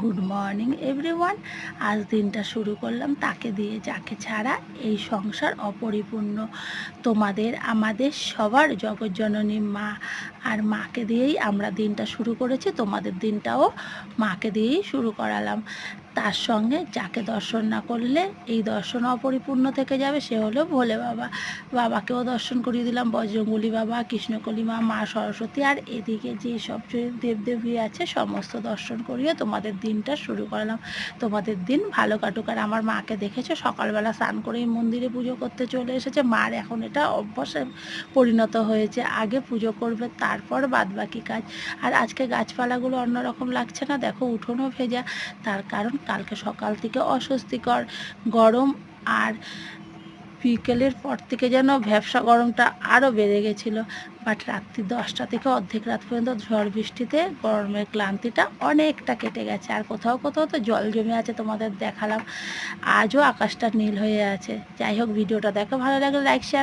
Good morning everyone. আজ দিনটা শুরু করলাম তাকে দিয়ে যাকে ছাড়া এই সংসার অপরিপূর্ণ। তোমাদের আমাদের সবার জগৎজননী মা, আর মাকে দিয়েই আমরা দিনটা শুরু করেছি। তোমাদের দিনটাও মাকে দিয়েই শুরু করালাম। তার সঙ্গে যাকে দর্শন না করলে এই দর্শন অপরিপূর্ণ থেকে যাবে, সে হলো ভোলে বাবা। বাবাকেও দর্শন করিয়ে দিলাম, বজরঙ্গলী বাবা, কৃষ্ণকলী মা, মা সরস্বতী, আর এদিকে যে সব দেবদেবী আছে সমস্ত দর্শন করিয়ে তোমাদের দিনটা শুরু করলাম। তোমাদের দিন ভালো কাটুক। আর আমার মাকে দেখেছো সকালবেলা স্নান করেই মন্দিরে পুজো করতে চলে এসেছে। মার এখন এটা অভ্যাসে পরিণত হয়েছে, আগে পুজো করবে তারপর বাদবাকি কাজ। আর আজকে গাছপালাগুলো অন্যরকম লাগছে না, দেখো উঠোনও ভেজা। তার কারণ কালকে সকাল থেকে অস্বস্তিকর গরম, আর বিকেলের পর থেকে যেন ভ্যাপসা গরমটা আরও বেড়ে গেছিলো। বাট রাত্রি 10টা থেকে অর্ধেক রাত পর্যন্ত ঝড় বৃষ্টিতে গরমের ক্লান্তিটা অনেকটা কেটে গেছে। আর কোথাও কোথাও তো জল জমে আছে, তোমাদের দেখালাম। আজও আকাশটা নীল হয়ে আছে। যাই হোক, ভিডিওটা দেখো, ভালো লাগলে লাইক শেয়ার